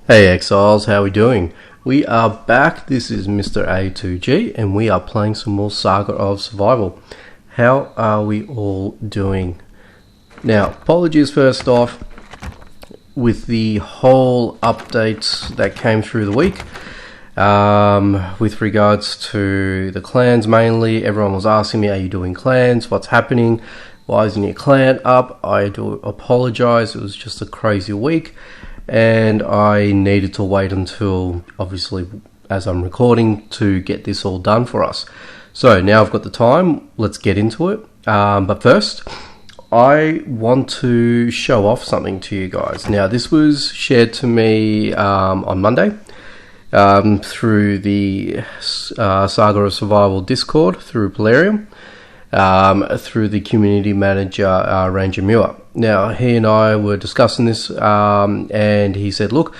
Hey Exiles, how are we doing? We are back. This is Mr. A2G and we are playing some more Saga of Survival. How are we all doing? Now, apologies first off with the whole updates that came through the week. With regards to the clans mainly, everyone was asking me, are you doing clans? What's happening? Why isn't your clan up? I do apologize, it was just a crazy week. And I needed to wait until, obviously, as I'm recording, to get this all done for us. So now I've got the time, let's get into it. But first, I want to show off something to you guys. Now, this was shared to me on Monday through the Saga of Survival Discord, through Plarium, through the community manager, Ranger Muir. Now, he and I were discussing this, and he said, look,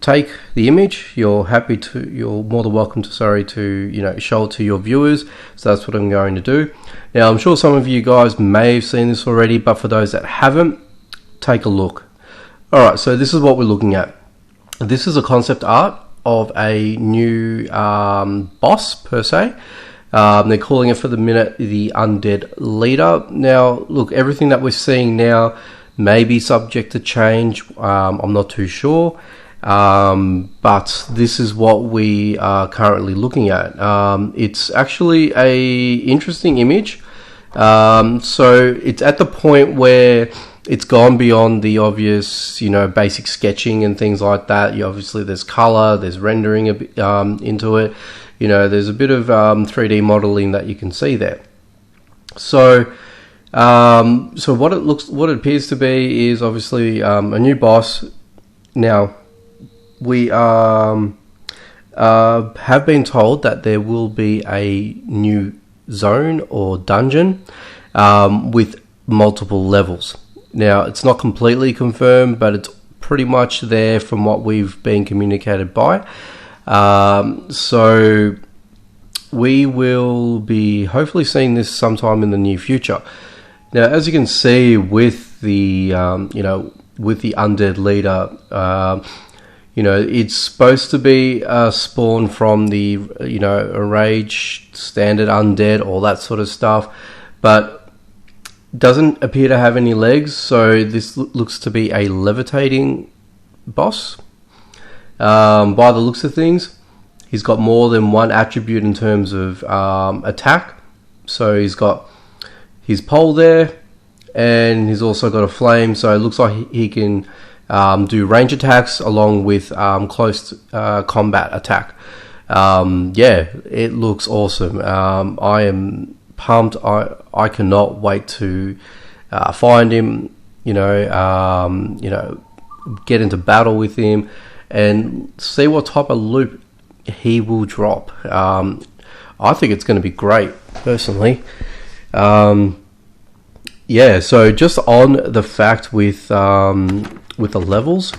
take the image, you're more than welcome to, show it to your viewers. So that's what I'm going to do. Now, I'm sure some of you guys may have seen this already, but for those that haven't, take a look. Alright, so this is what we're looking at. This is a concept art of a new boss, per se. They're calling it for the minute the Undead Leader. Now, look, everything that we're seeing now may be subject to change. I'm not too sure. But this is what we are currently looking at. It's actually a interesting image. So it's at the point where it's gone beyond the obvious, basic sketching and things like that. Obviously, there's color, there's rendering a bit, into it. There's a bit of 3D modeling that you can see there. So, what it appears to be is obviously a new boss. Now, we have been told that there will be a new zone or dungeon with multiple levels. Now, it's not completely confirmed, but it's pretty much there from what we've been communicated by. So we will be hopefully seeing this sometime in the near future. Now, as you can see with the with the Undead Leader, it's supposed to be a spawn from the Enraged, Standard Undead, all that sort of stuff, but doesn't appear to have any legs. So this looks to be a levitating boss. By the looks of things, he's got more than one attribute in terms of attack. So he's got his pole there, and he's also got a flame. So it looks like he can do range attacks along with close combat attack. Yeah, it looks awesome. I am pumped. I cannot wait to find him. Get into battle with him and see what type of loot he will drop. I think it's going to be great, personally. Yeah, so just on the fact with the levels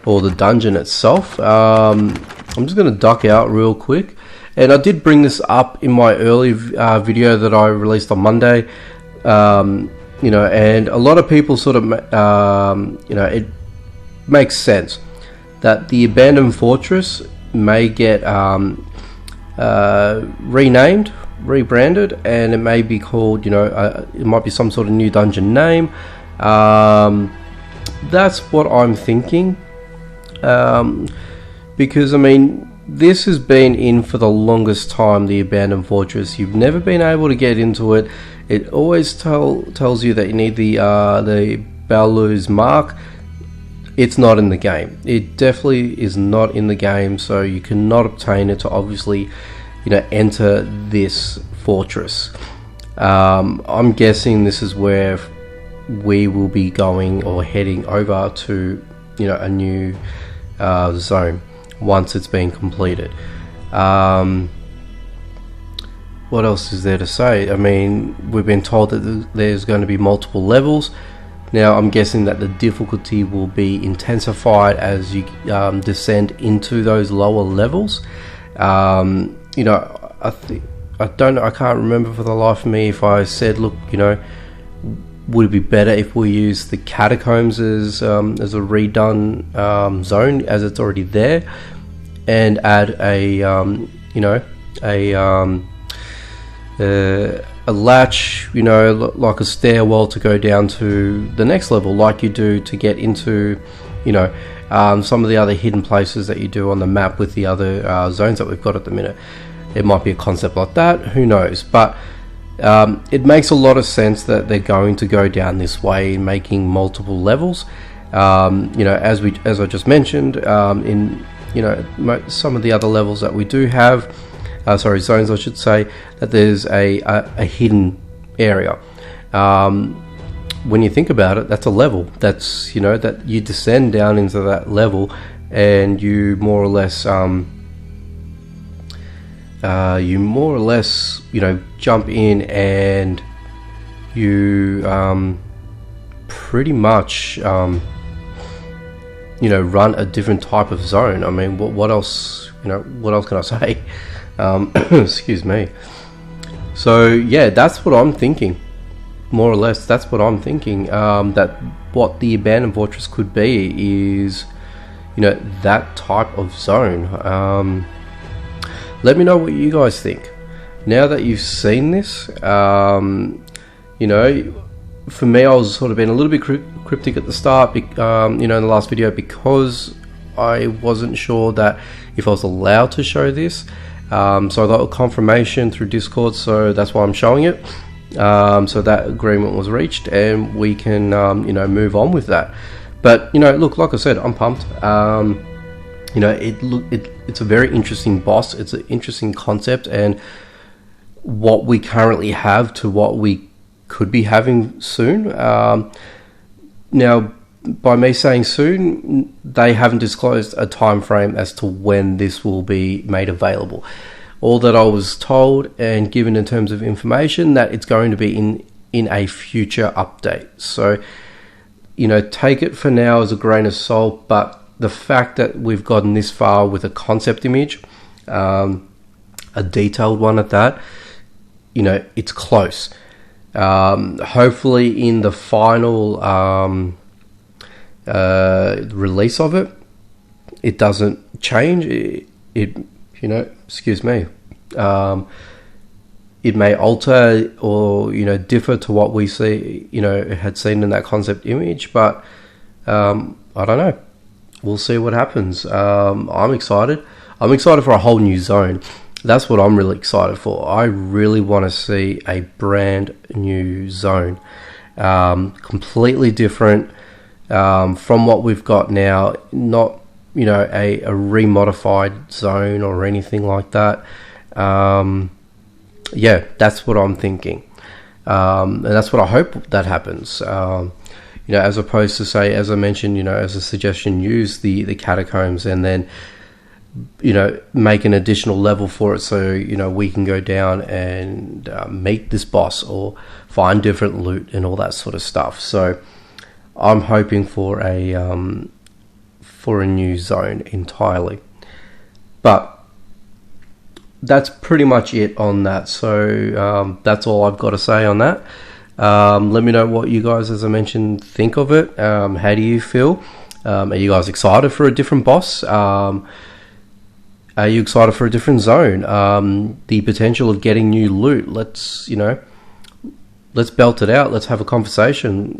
or the dungeon itself, I'm just going to duck out real quick. And I did bring this up in my early video that I released on Monday. And a lot of people sort of, it makes sense that the abandoned fortress may get renamed, rebranded, and it may be called, it might be some sort of new dungeon name. That's what I'm thinking, because this has been in for the longest time, the abandoned fortress. You've never been able to get into it. It always tells you that you need the Baluz mark. It's not in the game. It definitely is not in the game, so you cannot obtain it to obviously, enter this fortress. I'm guessing this is where we will be going or heading over to, a new zone once it's been completed. What else is there to say? We've been told that there's going to be multiple levels. Now, I'm guessing that the difficulty will be intensified as you descend into those lower levels. I don't know. I can't remember for the life of me if I said, look, would it be better if we use the catacombs as a redone zone, as it's already there, and add a a latch, like a stairwell to go down to the next level, like you do to get into, some of the other hidden places that you do on the map with the other zones that we've got at the minute. It might be a concept like that, who knows, but it makes a lot of sense that they're going to go down this way, making multiple levels. As I just mentioned, in some of the other levels that we do have, zones I should say, that there's a hidden area. When you think about it, that's a level. That's that you descend down into that level, and you more or less jump in, and you pretty much run a different type of zone. I mean, what else can I say? Excuse me. So yeah, that's what I'm thinking, more or less. That's what I'm thinking, that what the abandoned fortress could be is that type of zone. Let me know what you guys think now that you've seen this. For me, I was sort of being a little bit cryptic at the start, in the last video, because I wasn't sure that if I was allowed to show this. So I got a confirmation through Discord, so that's why I'm showing it. So that agreement was reached, and we can move on with that. But look, like I said, I'm pumped. It's a very interesting boss. It's an interesting concept, and what we currently have to what we could be having soon. Now, by me saying soon, they haven't disclosed a time frame as to when this will be made available. All that I was told and given in terms of information, that it's going to be in a future update. So, take it for now as a grain of salt, but the fact that we've gotten this far with a concept image, a detailed one at that, it's close. Hopefully in the final release of it, it doesn't change. Excuse me. It may alter or differ to what we see, had seen in that concept image, but I don't know. We'll see what happens. I'm excited. I'm excited for a whole new zone. That's what I'm really excited for. I really want to see a brand new zone, completely different from what we've got now. Not a remodified zone or anything like that. Yeah, that's what I'm thinking, and that's what I hope that happens. As opposed to, say, as I mentioned, as a suggestion, use the catacombs and then make an additional level for it, so we can go down and meet this boss or find different loot and all that sort of stuff. So I'm hoping for a new zone entirely. But that's pretty much it on that. So that's all I've got to say on that. Let me know what you guys, as I mentioned, think of it. How do you feel? Are you guys excited for a different boss? Are you excited for a different zone? The potential of getting new loot. Let's belt it out. Let's have a conversation.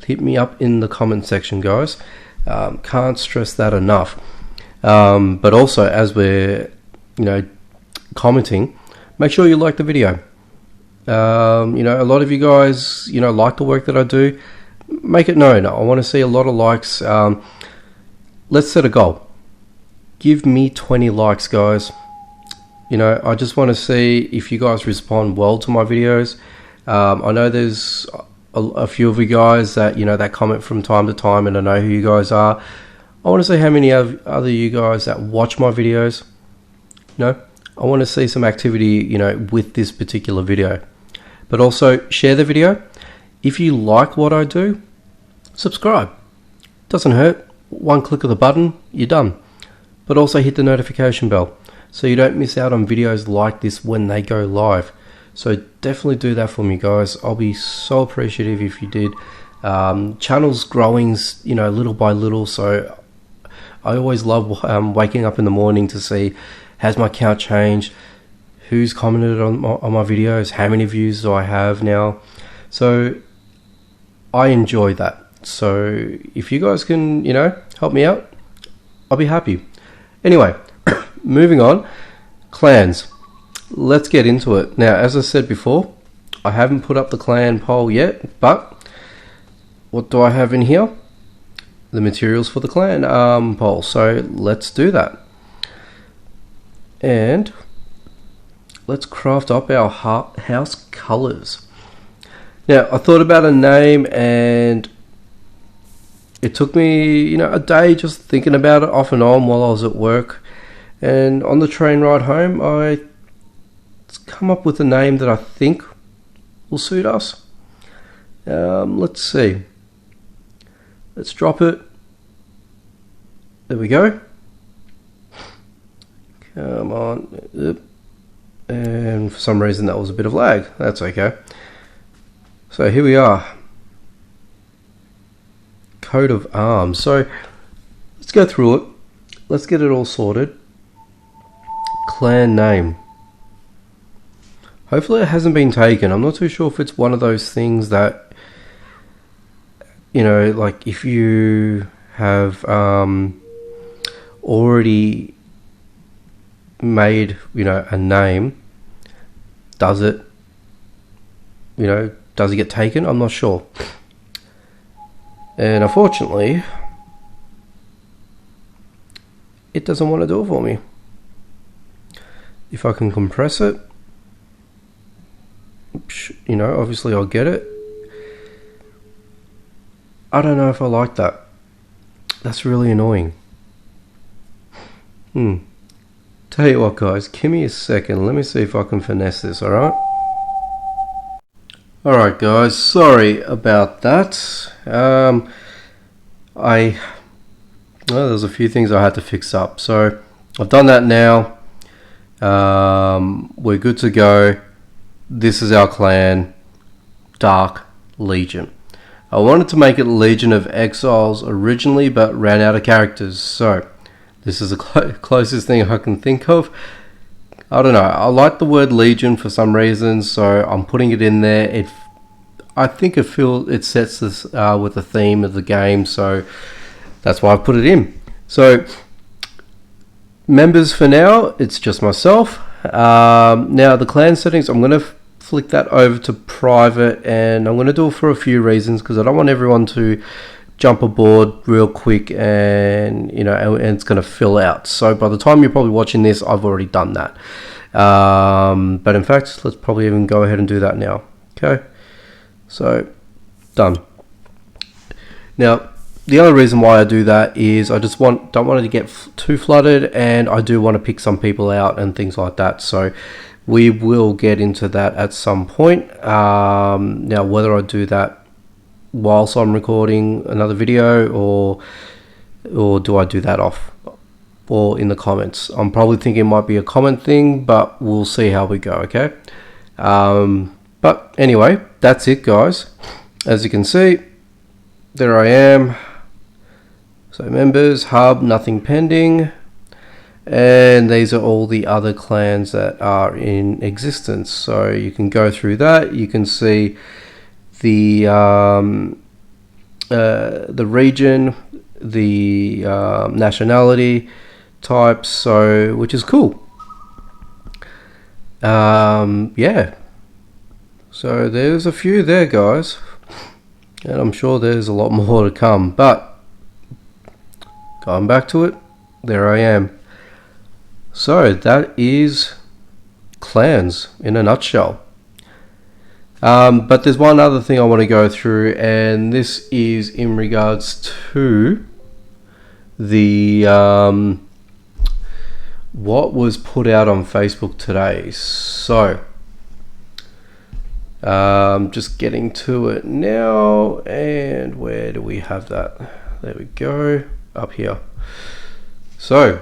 Hit me up in the comment section, guys. Can't stress that enough. But also, as we're commenting, make sure you like the video. A lot of you guys like the work that I do. Make it known. I want to see a lot of likes. Let's set a goal. Give me 20 likes, guys. I just want to see if you guys respond well to my videos. I know there's a few of you guys that that comment from time to time, and I know who you guys are. I want to see how many other you guys that watch my videos. I want to see some activity with this particular video. But also share the video. If you like what I do, subscribe. Doesn't hurt. One click of the button, you're done. But also hit the notification bell so you don't miss out on videos like this when they go live. So definitely do that for me, guys. I'll be so appreciative if you did. Channel's growing, you know, little by little, so I always love waking up in the morning to see, has my count changed, who's commented on my videos, how many views do I have now. So I enjoy that. So if you guys can, you know, help me out, I'll be happy. Anyway, moving on. Clans. Let's get into it. Now, as I said before, I haven't put up the clan poll yet, but what do I have in here? The materials for the clan poll. So let's do that. And let's craft up our house colors. Now, I thought about a name, and it took me, you know, a day just thinking about it off and on while I was at work. And on the train ride home, I come up with a name that I think will suit us. Let's see. Let's drop it. There we go. Come on. And for some reason that was a bit of lag. That's okay. So here we are. Coat of arms. So let's go through it. Let's get it all sorted. Clan name. Hopefully it hasn't been taken. I'm not too sure if it's one of those things that, you know, like if you have already made, you know, a name, does it, you know, does it get taken? I'm not sure. And unfortunately, it doesn't want to do it for me. If I can compress it, you know, obviously I'll get it. I don't know if I like that. That's really annoying. Tell you what, guys, give me a second. Let me see if I can finesse this, alright? Alright, guys, sorry about that. Well, there's a few things I had to fix up. So, I've done that now. We're good to go. This is our clan, Dark Legion. I wanted to make it Legion of Exiles originally, but ran out of characters, so this is the closest thing I can think of. I don't know, I like the word Legion for some reason, so I'm putting it in there. I think it sets this with the theme of the game, so that's why I put it in. So members for now, it's just myself. Now the clan settings, I'm going to flick that over to private, and I'm going to do it for a few reasons, because I don't want everyone to jump aboard real quick and, you know, and it's going to fill out. So by the time you're probably watching this, I've already done that. But in fact, let's probably even go ahead and do that now. Okay, so done. Now the other reason why I do that is I just don't want it to get too flooded, and I do want to pick some people out and things like that. So we will get into that at some point. Now, whether I do that whilst I'm recording another video, or do I do that off or in the comments? I'm probably thinking it might be a comment thing, but we'll see how we go, okay? But anyway, that's it, guys. As you can see, there I am. So members, hub, nothing pending. And these are all the other clans that are in existence. So you can go through that. You can see the region, the nationality types, so which is cool. Yeah. So there's a few there, guys, and I'm sure there's a lot more to come. But going back to it, there I am. So that is clans in a nutshell. But there's one other thing I want to go through, and this is in regards to the what was put out on Facebook today. So just getting to it now, and where do we have that? There we go, up here. So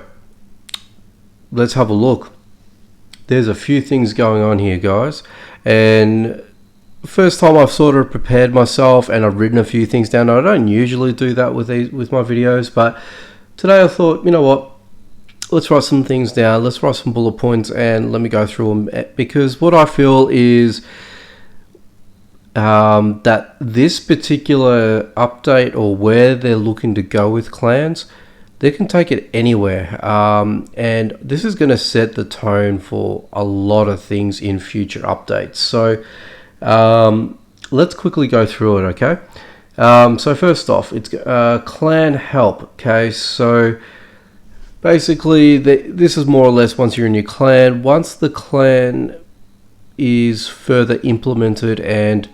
let's have a look. there's a few things going on here, guys, and first time I've sort of prepared myself and I've written a few things down. I don't usually do that with my videos, but today I thought, you know what, let's write some things down, let's write some bullet points, and let me go through them, because what I feel is that this particular update, or where they're looking to go with clans, they can take it anywhere, and this is going to set the tone for a lot of things in future updates. So let's quickly go through it, okay? So first off, it's clan help, okay? So basically, this is more or less once you're in your clan, once the clan is further implemented and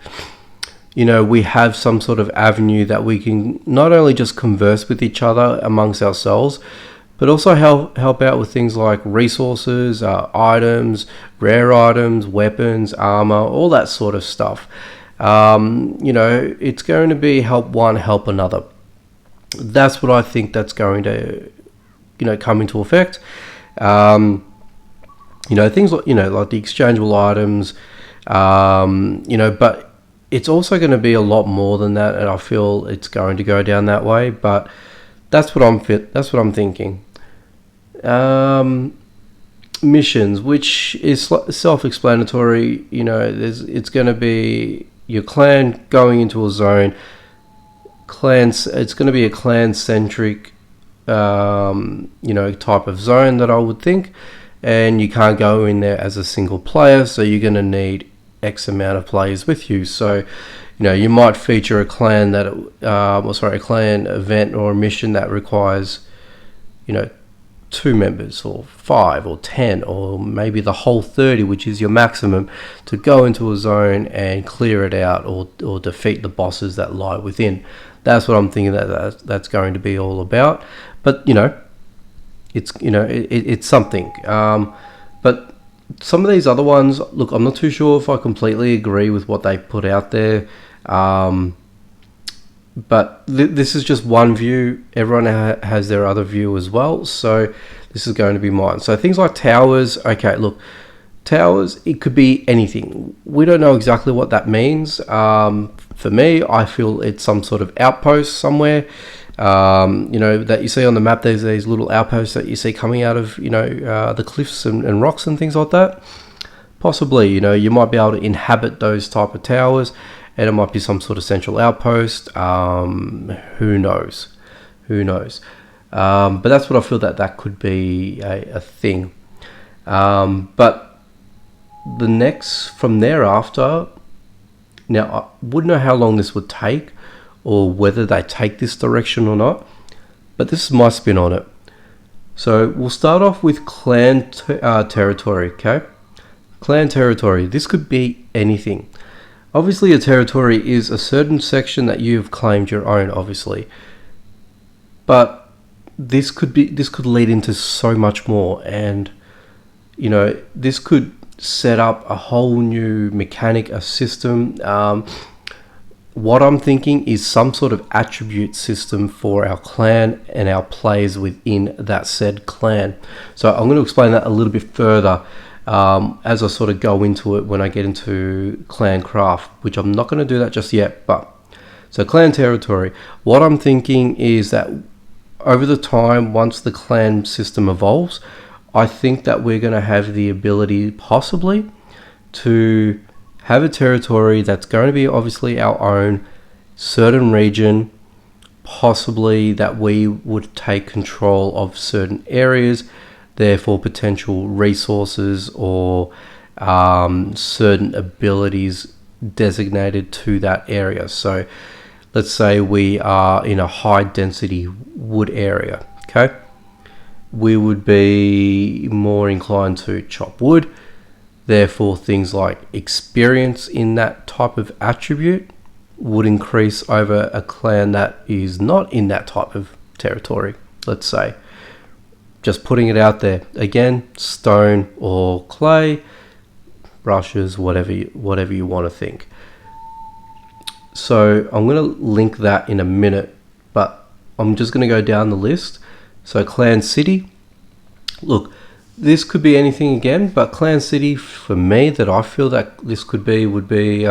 we have some sort of avenue that we can not only just converse with each other amongst ourselves, but also help out with things like resources, items, rare items, weapons, armor, all that sort of stuff. It's going to be help one, help another. That's what I think that's going to come into effect. Things like like the exchangeable items, but it's also going to be a lot more than that, and I feel it's going to go down that way. But that's what I'm thinking. Missions, which is self-explanatory. It's going to be your clan going into a zone. Clans. It's going to be a clan-centric, type of zone that I would think, and you can't go in there as a single player, so you're going to need X amount of players with you. So you might feature a clan a clan event or a mission that requires 2 members or 5 or 10 or maybe the whole 30, which is your maximum, to go into a zone and clear it out or defeat the bosses that lie within. That's what I'm thinking that's going to be all about. But it's something. But some of these other ones, look, I'm not too sure if I completely agree with what they put out there. But this is just one view. Everyone has their other view as well. So this is going to be mine. So things like towers. Okay, look, towers, it could be anything. We don't know exactly what that means. For me, I feel it's some sort of outpost somewhere. That you see on the map. There's these little outposts that you see coming out of the cliffs and rocks and things like that. Possibly, you might be able to inhabit those type of towers, and it might be some sort of central outpost. Who knows? But that's what I feel that could be a thing. But the next from thereafter, now I wouldn't know how long this would take, or whether they take this direction or not, but this is my spin on it. So we'll start off with clan territory, okay? Clan territory, this could be anything. Obviously a territory is a certain section that you've claimed your own, obviously. But this could lead into so much more, and this could set up a whole new mechanic, a system. What I'm thinking is some sort of attribute system for our clan and our players within that said clan. So I'm going to explain that a little bit further as I sort of go into it when I get into clan craft, which I'm not going to do that just yet. But so clan territory, what I'm thinking is that over the time, once the clan system evolves, I think that we're going to have the ability possibly to have a territory that's going to be obviously our own certain region, possibly that we would take control of certain areas, therefore potential resources or certain abilities designated to that area. So let's say we are in a high density wood area, okay? We would be more inclined to chop wood. Therefore, things like experience in that type of attribute would increase over a clan that is not in that type of territory, let's say. Just putting it out there. Again, stone or clay, brushes, whatever you want to think. So I'm going to link that in a minute, but I'm just going to go down the list. So clan city. Look, this could be anything again, but clan city for me that I feel that this could be would be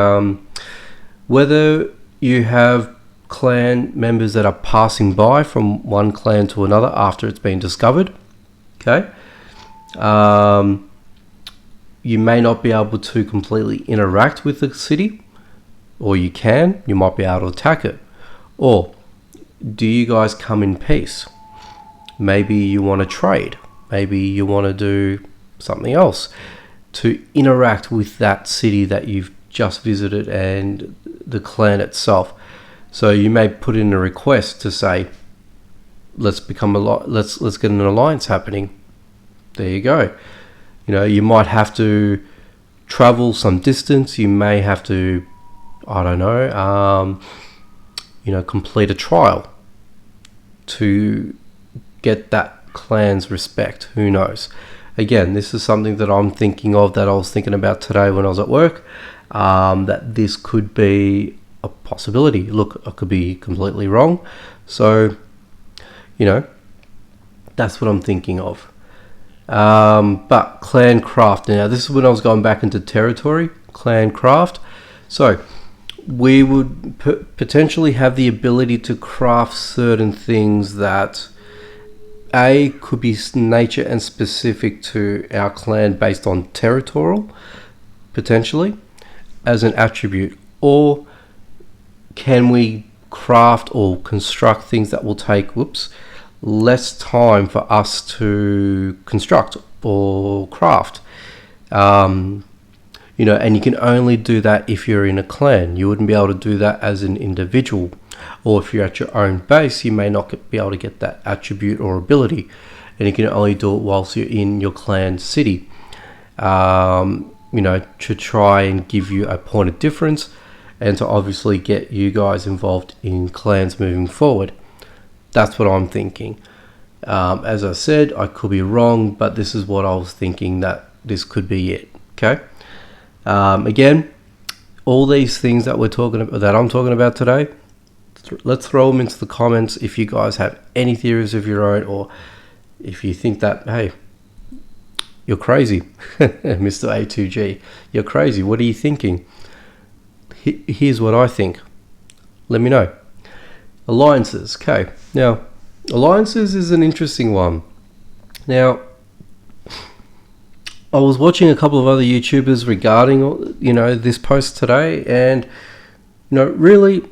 whether you have clan members that are passing by from one clan to another after it's been discovered. Okay. You may not be able to completely interact with the city, or you might be able to attack it. Or do you guys come in peace? Maybe you want to trade. Maybe you want to do something else to interact with that city that you've just visited and the clan itself. So you may put in a request to say, let's get an alliance happening. There you go. You know, you might have to travel some distance. You may have to, I don't know, complete a trial to get that clan's respect. Who knows? Again, this is something that I'm thinking of, that I was thinking about today when I was at work, that this could be a possibility. Look, I could be completely wrong. So, that's what I'm thinking of. But clan craft, now this is when I was going back into territory, clan craft. So we would potentially have the ability to craft certain things that could be nature and specific to our clan based on territorial, potentially, as an attribute. Or can we craft or construct things that will take less time for us to construct or craft? And you can only do that if you're in a clan. You wouldn't be able to do that as an individual. Or if you're at your own base, you may not be able to get that attribute or ability, and you can only do it whilst you're in your clan city. To try and give you a point of difference, and to obviously get you guys involved in clans moving forward. That's what I'm thinking. As I said, I could be wrong, but this is what I was thinking, that this could be it. Okay. Again, all these things that I'm talking about today, let's throw them into the comments if you guys have any theories of your own, or if you think that, hey, you're crazy, Mr. A2G, you're crazy. What are you thinking? Here's what I think. Let me know. Alliances. Okay. Now, alliances is an interesting one. Now, I was watching a couple of other YouTubers regarding, this post today, and, really,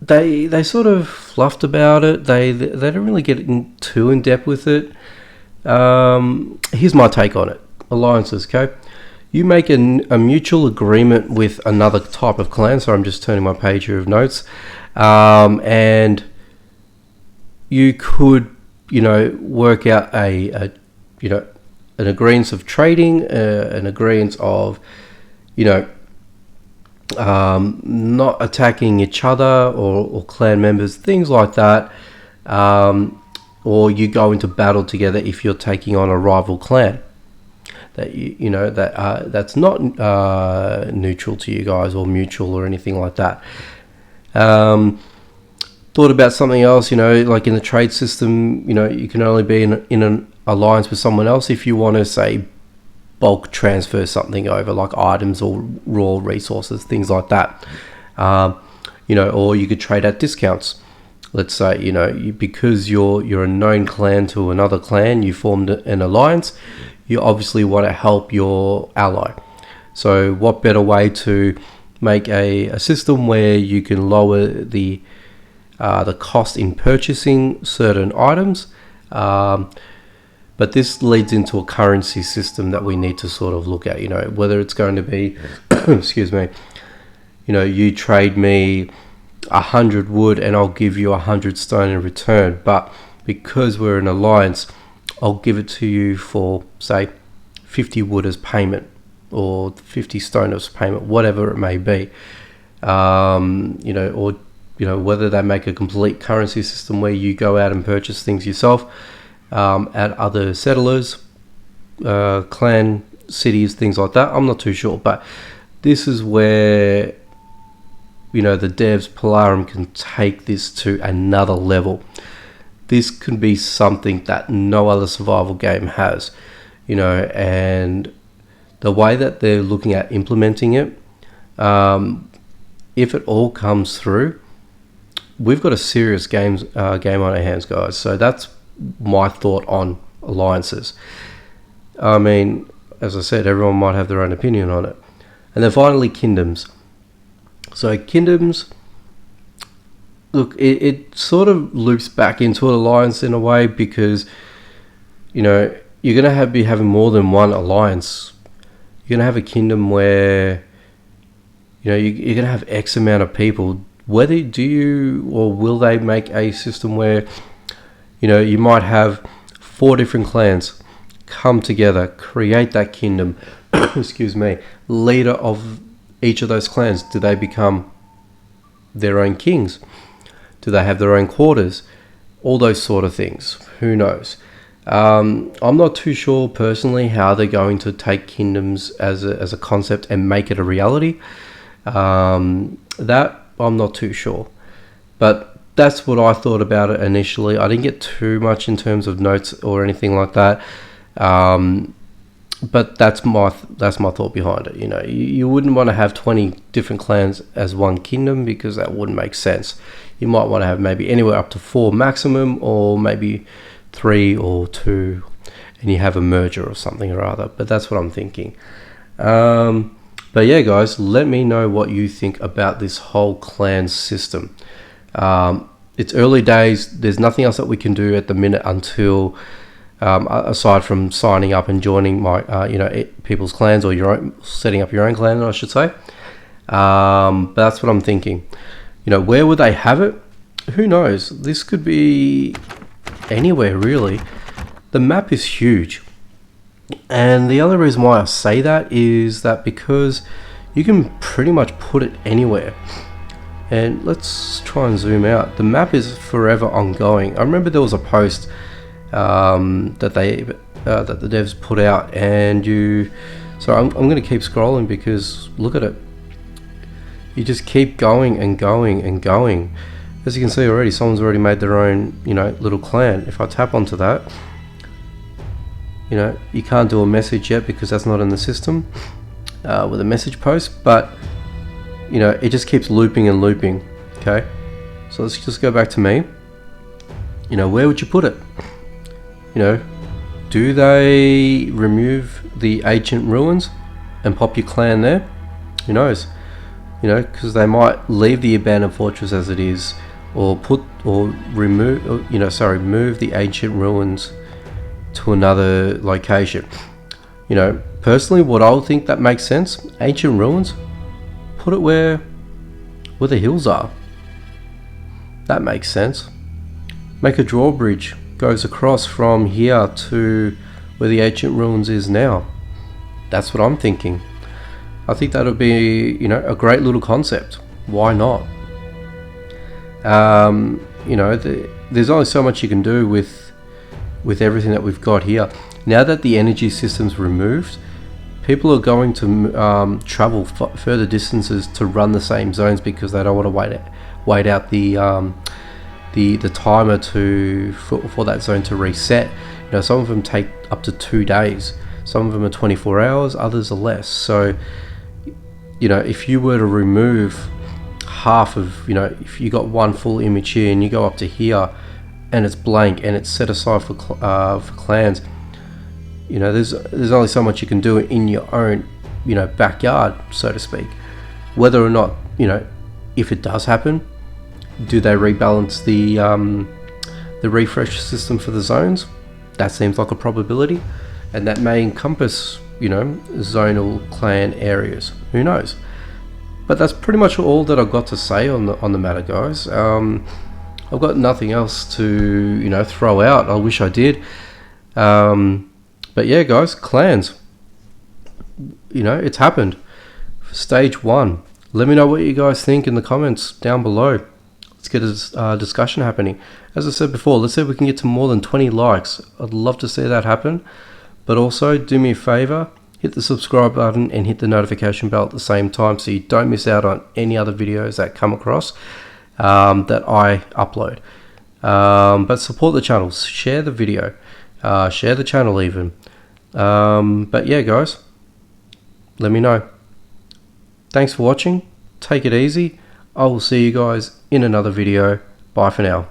they sort of fluffed about it. They don't really get too in depth with it. Here's my take on it. Alliances, okay? You make a mutual agreement with another type of clan. So I'm just turning my page here of notes. And you could, work out an agreement of trading, an agreement of, not attacking each other or clan members, things like that. Or you go into battle together if you're taking on a rival clan that that's not neutral to you guys, or mutual, or anything like that. Thought about something else, like in the trade system, you can only be in an alliance with someone else if you want to, say, bulk transfer something over, like items or raw resources, things like that. Or you could trade at discounts. Let's say, because you're a known clan to another clan, you formed an alliance, you obviously want to help your ally. So what better way to make a system where you can lower the cost in purchasing certain items, but this leads into a currency system that we need to sort of look at, whether it's going to be excuse me, you trade me 100 wood and I'll give you 100 stone in return, but because we're an alliance, I'll give it to you for, say, 50 wood as payment, or 50 stone as payment, whatever it may be. Whether they make a complete currency system where you go out and purchase things yourself at other settlers, clan cities, things like that. I'm not too sure, but this is where the devs Plarium can take this to another level. this could be something that no other survival game has, you know, and the way that they're looking at implementing it, if it all comes through, we've got a serious game on our hands, guys. So that's my thought on alliances. I mean, as I said, everyone might have their own opinion on it. And then finally, kingdoms. So kingdoms, look, it sort of loops back into an alliance in a way, because, you know, you're going to be having more than one alliance. You're going to have a kingdom where, you know, you're going to have X amount of people. Whether do you or will they make a system where, you know, you might have 4 different clans come together, create that kingdom, excuse me, leader of each of those clans, do they become their own kings? Do they have their own quarters? All those sort of things. Who knows? I'm not too sure personally how they're going to take kingdoms as a concept and make it a reality. That I'm not too sure. But that's what I thought about it initially. I didn't get too much in terms of notes or anything like that. But that's my thought behind it. You know, you wouldn't want to have 20 different clans as one kingdom, because that wouldn't make sense. You might want to have maybe anywhere up to 4 maximum, or maybe 3 or 2, and you have a merger or something or other. But that's what I'm thinking. But yeah, guys, let me know what you think about this whole clan system. It's early days. There's nothing else that we can do at the minute until, aside from signing up and joining my, people's clans, or setting up your own clan, I should say. But that's what I'm thinking. You know, where would they have it? Who knows? This could be anywhere, really. The map is huge. And the other reason why I say that is that because you can pretty much put it anywhere. And let's try and zoom out. The map is forever ongoing. I remember there was a post that the devs put out, and I'm going to keep scrolling, because look at it. You just keep going and going and going. As you can see already, someone's already made their own, you know, little clan. If I tap onto that, you know, you can't do a message yet because that's not in the system with a message post, but you know, it just keeps looping and looping. Okay, so let's just go back to me. You know, where would you put it? You know, do they remove the ancient ruins and pop your clan there? Who knows? You know, because they might leave the abandoned fortress as it is, or move the ancient ruins to another location. You know, personally, what I would think that makes sense, ancient ruins, put it where the hills are. That makes sense. Make a drawbridge, goes across from here to where the ancient ruins is now. That's what I'm thinking. I think that would be, you know, a great little concept. Why not? You know, there's only so much you can do with everything that we've got here. Now that the energy system's removed, people are going to travel further distances to run the same zones, because they don't want to wait out the timer for that zone to reset. You know, some of them take up to 2 days. Some of them are 24 hours, others are less. So, you know, if you were to remove half of, you know, if you got one full image here and you go up to here and it's blank and it's set aside for clans, you know, there's only so much you can do in your own, you know, backyard, so to speak. Whether or not, you know, if it does happen, do they rebalance the refresh system for the zones? That seems like a probability, and that may encompass, you know, zonal clan areas. Who knows? But that's pretty much all that I've got to say on the matter, guys. I've got nothing else to, you know, throw out. I wish I did. But yeah, guys, clans. You know, it's happened. Stage 1. Let me know what you guys think in the comments down below. Let's get a discussion happening. As I said before, let's see if we can get to more than 20 likes. I'd love to see that happen. But also, do me a favor, hit the subscribe button and hit the notification bell at the same time, so you don't miss out on any other videos that come across that I upload. But support the channel, share the video, share the channel even. But yeah, guys, let me know. Thanks for watching. Take it easy. I will see you guys in another video. Bye for now.